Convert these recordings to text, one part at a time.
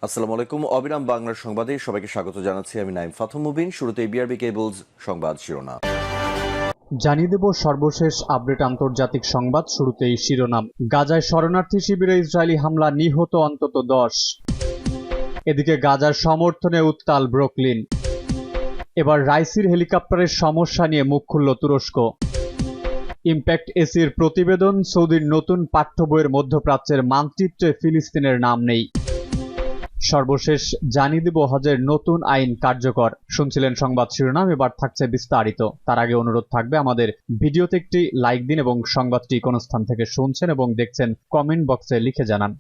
আসসালামু আলাইকুম। অবিরাম বাংলার সংবাদে সবাইকে স্বাগত জানাচ্ছি। আমি নাইম ফাথম মুবিন। শুরুতেই বিআরবি কেবলস সংবাদ শিরোনাম জানিয়ে দেব সর্বশেষ আপডেট আন্তর্জাতিক সংবাদ। শুরুতেই শিরোনাম। গাজায় শরণার্থী শিবিরে ইসরায়েলি হামলা, নিহত অন্তত 10। এদিকে গাজার সমর্থনে উত্তাল ব্রুকলিন। এবার রাইসির হেলিকপ্টারের সমস্যা নিয়ে মুখ খুলল তুরস্ক। ইম্প্যাক্ট এসির প্রতিবেদন, সৌদির নতুন পাঠ্য বইয়ের মধ্যপ্রাচ্যের মানচিত্রে ফিলিস্তিনের নাম নেই। সর্বশেষ জানিয়ে দেব হজের নতুন আইন কার্যকর। শুনছিলেন সংবাদ শিরোনাম, এবার থাকছে বিস্তারিত। তার আগে অনুরোধ থাকবে আমাদের ভিডিওতে একটি লাইক দিন এবং সংবাদটি কোন স্থান থেকে শুনছেন এবং দেখছেন কমেন্ট বক্সে লিখে জানান।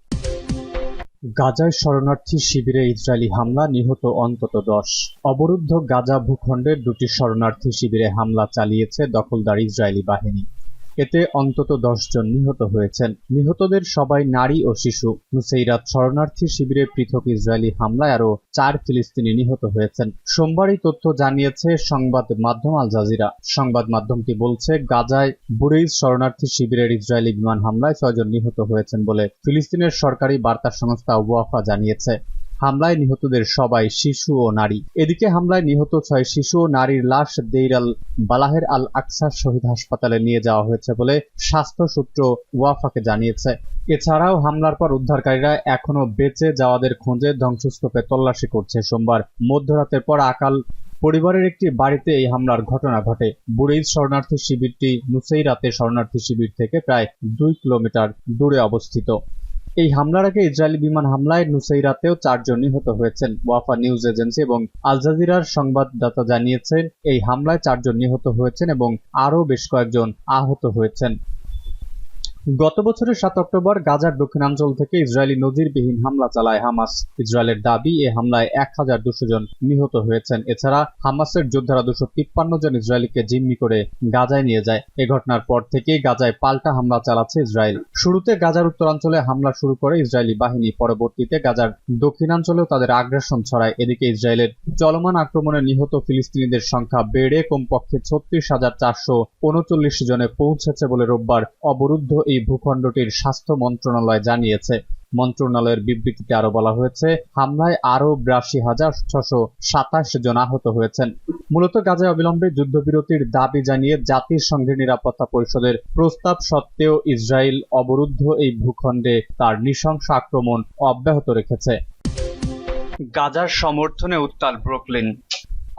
গাজায় শরণার্থী শিবিরে ইসরায়েলি হামলা, নিহত অন্তত 10। অবরুদ্ধ গাজা ভূখণ্ডের দুটি শরণার্থী শিবিরে হামলা চালিয়েছে দখলদার ইসরায়েলি বাহিনী। এতে অন্তত 10 জন নিহত হয়েছেন। নিহতদের সবাই নারী ও শিশু। নুসেইরাত শরণার্থী শিবিরে পৃথক ইসরায়েলি হামলায় আরও 4 ফিলিস্তিনি নিহত হয়েছেন। সোমবার এই তথ্য জানিয়েছে সংবাদ মাধ্যম আল জাজিরা। সংবাদ মাধ্যমটি বলছে, গাজায় বুরেইজ শরণার্থী শিবিরের ইসরায়েলি বিমান হামলায় 6 জন নিহত হয়েছেন বলে ফিলিস্তিনের সরকারি বার্তা সংস্থা ওয়াফা জানিয়েছে। হামলায় নিহতদের সবাই শিশু ও নারী। এদিকে হামলায় নিহত 6 শিশু ও নারীর লাশ দেইর আল বালাহের আল আকসা শহীদ হাসপাতালে নিয়ে যাওয়া হয়েছে বলে স্বাস্থ্য সূত্র ওয়াফাকে জানিয়েছে। এছাড়াও হামলার পর উদ্ধারকারীরা এখনো বেঁচে যাওয়াদের খোঁজে ধ্বংসস্তূপে তল্লাশি করছে। সোমবার মধ্যরাতের পর আকাল পরিবারের একটি বাড়িতে এই হামলার ঘটনা ঘটে। বুরেইজ শরণার্থী শিবিরটি নুসেইরাতে শরণার্থী শিবির থেকে প্রায় 2 কিলোমিটার দূরে অবস্থিত। এই হামলার আগে ইসরায়েলি বিমান হামলায় নুসেইরাতেও 4 জন নিহত হয়েছেন। ওয়াফা নিউজ এজেন্সি এবং আল জাজিরার সংবাদদাতা জানিয়েছেন, এই হামলায় 4 জন নিহত হয়েছেন এবং আরও বেশ কয়েকজন আহত হয়েছেন। গত বছরের 7 অক্টোবর গাজার দক্ষিণাঞ্চল থেকে ইসরায়েলি নজিরবিহীন হামলা চালায় হামাস। ইসরায়েলের দাবি, এ হামলায় 1200 জন নিহত হয়েছেন। এছাড়া হামাসের যোদ্ধারা 253 জন ইসরায়েলিকে জিম্মি করে গাজায় নিয়ে যায়। এ ঘটনার পর থেকেই গাজায় পাল্টা হামলা চালাচ্ছে ইসরায়েল। শুরুতে গাজার উত্তরাঞ্চলে হামলা শুরু করে ইসরায়েলি বাহিনী, পরবর্তীতে গাজার দক্ষিণাঞ্চলেও তাদের আগ্রাসন ছড়ায়। এদিকে ইসরায়েলের চলমান আক্রমণে নিহত ফিলিস্তিনিদের সংখ্যা বেড়ে কমপক্ষে 36,439 জনে পৌঁছেছে বলে রোববার অবরুদ্ধ এই ভূখণ্ডটির স্বাস্থ্য মন্ত্রণালয় জানিয়েছে। মন্ত্রণালয়ের বিবৃতিতে আরো বলা হয়েছে, হামলায় আরও 82,627 জন আহত হয়েছেন। মূলত গাজায় অবিলম্বে যুদ্ধবিরতির দাবি জানিয়ে জাতিসংঘের নিরাপত্তা পরিষদের প্রস্তাব সত্ত্বেও ইসরায়েল অবরুদ্ধ এই ভূখণ্ডে তার নৃশংস আক্রমণ অব্যাহত রেখেছে। গাজার সমর্থনে উত্তাল ব্রুকলিন।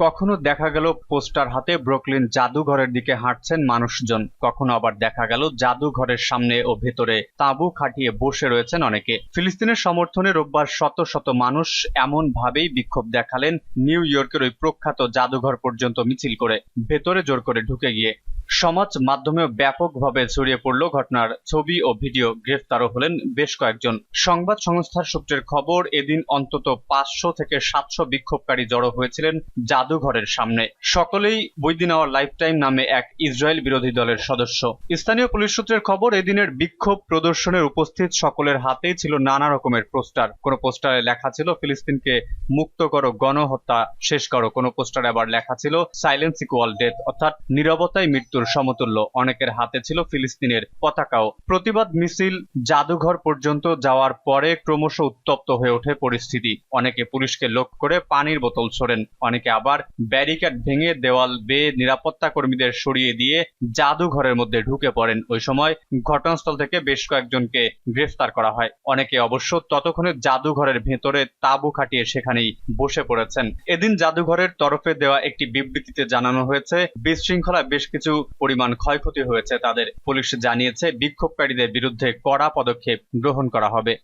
কখনো দেখা গেল পোস্টার হাতে ব্রুকলিন জাদুঘরের দিকে হাঁটছেন মানুষজন, কখনো আবার দেখা গেল জাদুঘরের সামনে ও ভেতরে তাঁবু খাটিয়ে বসে রয়েছেন অনেকে। ফিলিস্তিনের সমর্থনে রোববার শত শত মানুষ এমন ভাবেই বিক্ষোভ দেখালেন, নিউ ইয়র্কের ওই প্রখ্যাত জাদুঘর পর্যন্ত মিছিল করে ভেতরে জোর করে ঢুকে গিয়ে। সমাজ মাধ্যমেও ব্যাপকভাবে ছড়িয়ে পড়ল ঘটনার ছবি ও ভিডিও। গ্রেফতারও হলেন বেশ কয়েকজন। সংবাদ সংস্থার সূত্রের খবর, এদিন অন্তত 500 থেকে 700 বিক্ষোভকারী জড়ো হয়েছিলেন জাদুঘরের সামনে। সকলেই বৈদিন আওয়ার লাইফটাইম নামে এক ইসরায়েল বিরোধী দলের সদস্য। স্থানীয় পুলিশ সূত্রের খবর, এদিনের বিক্ষোভ প্রদর্শনের উপস্থিত সকলের হাতেই ছিল নানা রকমের পোস্টার। কোনো পোস্টারে লেখা ছিল ফিলিস্তিনকে মুক্ত করো, গণহত্যা শেষ করো। কোনো পোস্টারে আবার লেখা ছিল সাইলেন্স ইকুয়াল ডেথ, অর্থাৎ নীরবতাই মৃত্যুর সমতুল্য। অনেকের হাতে ছিল ফিলিস্তিনের পতাকাও। প্রতিবাদ মিছিল জাদুঘর পর্যন্ত যাওয়ার পরে ক্রমশ উত্তপ্ত হয়ে ওঠে পরিস্থিতি। অনেকে পুলিশকে লক্ষ্য করে পানির বোতল ছোড়েন, অনেকে আবার ব্যারিকেড ভেঙে দেওয়াল বেয়ে নিরাপত্তা কর্মীদের সরিয়ে দিয়ে জাদুঘরের মধ্যে ঢুকে পড়েন। ওই সময় ঘটনাস্থল থেকে বেশ কয়েকজনকে গ্রেফতার করা হয়। অনেকে অবশ্য ততক্ষণে জাদুঘরের ভেতরে তাঁবু খাটিয়ে সেখানেই বসে পড়েছেন। এদিন জাদুঘরের তরফে দেওয়া একটি বিবৃতিতে জানানো হয়েছে, বিশৃঙ্খলায় বেশ কিছু পরিমাণ ক্ষয়ক্ষতি হয়েছে তাদের। পুলিশ জানিয়েছে, বিক্ষোভকারীদের বিরুদ্ধে কড়া পদক্ষেপ গ্রহণ করা হবে।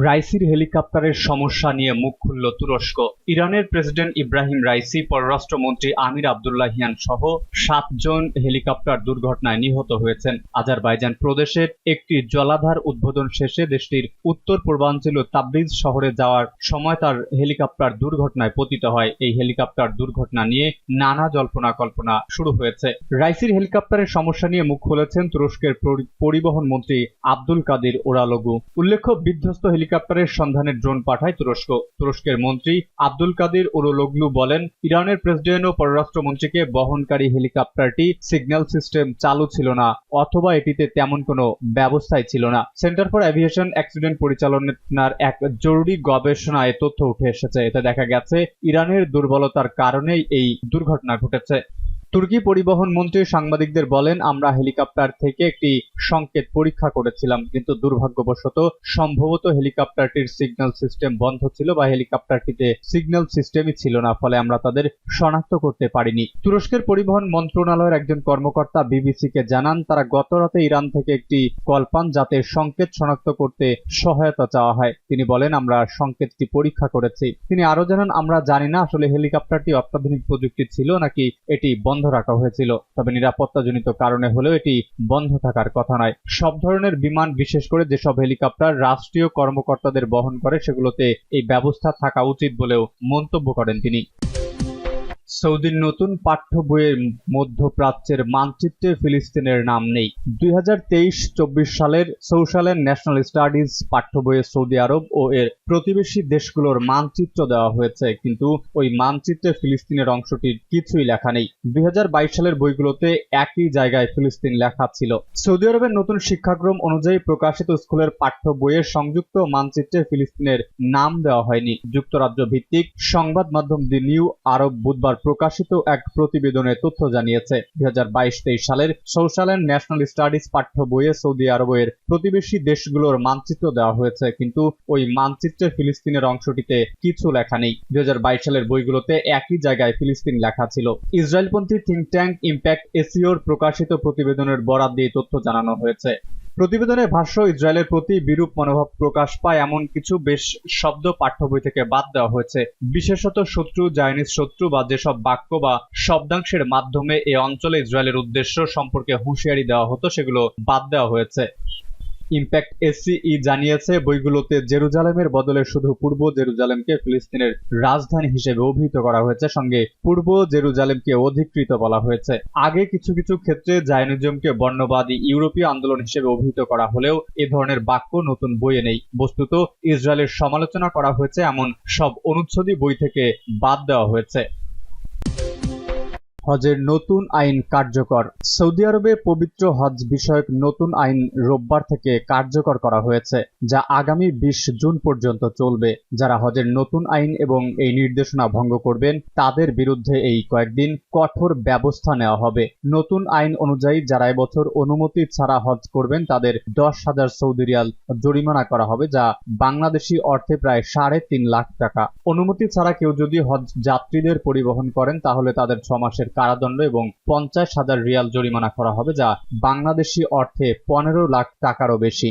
রাইসির হেলিকপ্টারের সমস্যা নিয়ে মুখ খুলল তুরস্ক। ইরানের প্রেসিডেন্ট ইব্রাহিম রাইসি, পররাষ্ট্রমন্ত্রী আমির আবদুল্লাহিয়ান সহ 7 জন হেলিকপ্টার দুর্ঘটনায় নিহত হয়েছেন। আজারবাইজান প্রদেশের একটি জলাধার উদ্বোধন শেষে দেশটির উত্তর পূর্বাঞ্চল তাবরিজ শহরে যাওয়ার সময় তার হেলিকপ্টার দুর্ঘটনায় পতিত হয়। এই হেলিকপ্টার দুর্ঘটনা নিয়ে নানা জল্পনা কল্পনা শুরু হয়েছে। রাইসির হেলিকপ্টারের সমস্যা নিয়ে মুখ খুলেছেন তুরস্কের পরিবহন মন্ত্রী আব্দুল কাদির ওরালোগু। উল্লেখ্য, বিধ্বস্ত হেলিকপ্টারের সন্ধানে ড্রোন পাঠায় তুরস্ক। তুরস্কের মন্ত্রী আব্দুল কাদির উরুলুগলু বলেন, ইরানের প্রেসিডেন্ট ও পররাষ্ট্রমন্ত্রীকে বহনকারী হেলিকপ্টারটি সিগন্যাল সিস্টেম চালু ছিল না অথবা এটিতে তেমন কোনো ব্যবস্থাই ছিল না। সেন্টার ফর এভিয়েশন অ্যাক্সিডেন্ট পরিচালনার এক জরুরি গবেষণায় তথ্য উঠে এসেছে। এতে দেখা গেছে ইরানের দুর্বলতার কারণেই এই দুর্ঘটনা ঘটেছে। তুর্কি পরিবহন মন্ত্রী সাংবাদিকদের বলেন, আমরা হেলিকপ্টার থেকে একটি সংকেত পরীক্ষা করেছিলাম, কিন্তু দুর্ভাগ্যবশত সম্ভবত হেলিকপ্টারটির সিগন্যাল সিস্টেম বন্ধ ছিল বা হেলিকপ্টারটিতে সিগন্যাল সিস্টেমই ছিল না, ফলে আমরা তাদের শনাক্ত করতে পারিনি। তুরস্কের পরিবহন মন্ত্রণালয়ের একজন কর্মকর্তা বিবিসিকে জানান, তারা গতরাতে ইরান থেকে একটি কল পান যাতে সংকেত শনাক্ত করতে সহায়তা চাওয়া হয়। তিনি বলেন, আমরা সংকেতটি পরীক্ষা করেছি। তিনি আরো জানান, আমরা জানি না আসলে হেলিকপ্টারটি অত্যাধুনিক প্রযুক্তি ছিল নাকি এটি বন্ধ রাখা হয়েছিল, তবে নিরাপত্তাজনিত কারণে হলেও এটি বন্ধ থাকার কথা নয়। সব ধরনের বিমান, বিশেষ করে যেসব হেলিকপ্টার রাষ্ট্রীয় কর্মকর্তাদের বহন করে, সেগুলোতে এই ব্যবস্থা থাকা উচিত বলেও মন্তব্য করেন তিনি। সৌদির নতুন পাঠ্য বইয়ের মধ্যপ্রাচ্যের মানচিত্রে ফিলিস্তিনের নাম নেই। 2023-24 সালের সোশ্যাল অ্যান্ড ন্যাশনাল স্টাডিজ পাঠ্য বইয়ে সৌদি আরব ও এর প্রতিবেশী দেশগুলোর মানচিত্র দেওয়া হয়েছে, কিন্তু ওই মানচিত্রে ফিলিস্তিনের অংশটির কিছুই লেখা নেই। 2022 সালের বইগুলোতে একই জায়গায় ফিলিস্তিন লেখা ছিল। সৌদি আরবের নতুন শিক্ষাক্রম অনুযায়ী প্রকাশিত স্কুলের পাঠ্য বইয়ের সংযুক্ত মানচিত্রে ফিলিস্তিনের নাম দেওয়া হয়নি। যুক্তরাজ্য ভিত্তিক সংবাদ মাধ্যম দি নিউ আরব বুধবার প্রকাশিত এক প্রতিবেদনে তথ্য জানিয়েছে, 2022-23 সালের সোশ্যাল অ্যান্ড ন্যাশনাল স্টাডিজ পাঠ্য বইয়ে সৌদি আরবের প্রতিবেশী দেশগুলোর মানচিত্র দেওয়া হয়েছে, কিন্তু ওই মানচিত্রে ফিলিস্তিনের অংশটিতে কিছু লেখা নেই। 2022 সালের বইগুলোতে একই জায়গায় ফিলিস্তিন লেখা ছিল। ইসরায়েলপন্থী থিঙ্ক ট্যাঙ্ক ইম্প্যাক্ট এসিওর প্রকাশিত প্রতিবেদনের বরাত দিয়ে তথ্য জানানো হয়েছে। প্রতিবেদনের ভাষ্য, ইসরায়েলের প্রতি বিরূপ মনোভাব প্রকাশ পায় এমন কিছু বেশ শব্দ পাঠ্য বই থেকে বাদ দেওয়া হয়েছে। বিশেষত শত্রু, জায়নিস শত্রু বা যেসব বাক্য বা শব্দাংশের মাধ্যমে এ অঞ্চলে ইসরায়েলের উদ্দেশ্য সম্পর্কে হুঁশিয়ারি দেওয়া হতো, সেগুলো বাদ দেওয়া হয়েছে। ইম্প্যাক্ট এসিই জানিয়েছে, বইগুলোতে জেরুজালেমের বদলে শুধু পূর্ব জেরুজালেমকে ফিলিস্তিনের রাজধানী হিসেবে অভিহিত করা হয়েছে, সঙ্গে পূর্ব জেরুজালেমকে অধিকৃত বলা হয়েছে। আগে কিছু কিছু ক্ষেত্রে জায়নিজমকে বর্ণবাদী ইউরোপীয় আন্দোলন হিসেবে অভিহিত করা হলেও এ ধরনের বাক্য নতুন বইয়ে নেই। বস্তুত ইসরায়েলের সমালোচনা করা হয়েছে এমন সব অনুচ্ছেদই বই থেকে বাদ দেওয়া হয়েছে। হজের নতুন আইন কার্যকর। সৌদি আরবে পবিত্র হজ বিষয়ক নতুন আইন রোববার থেকে কার্যকর করা হয়েছে, যা আগামী 20 জুন পর্যন্ত চলবে। যারা হজের নতুন আইন এবং এই নির্দেশনা ভঙ্গ করবেন তাদের বিরুদ্ধে এই কয়েকদিন কঠোর ব্যবস্থা নেওয়া হবে। নতুন আইন অনুযায়ী যারা এবছর অনুমতি ছাড়া হজ করবেন তাদের 10,000 সৌদি রিয়াল জরিমানা করা হবে, যা বাংলাদেশি অর্থে প্রায় 3.5 লাখ টাকা। অনুমতি ছাড়া কেউ যদি হজ যাত্রীদের পরিবহন করেন তাহলে তাদের 6 মাসের কারাদণ্ড এবং 50,000 রিয়াল জরিমানা করা হবে, যা বাংলাদেশি অর্থে 15 লাখ টাকারও বেশি।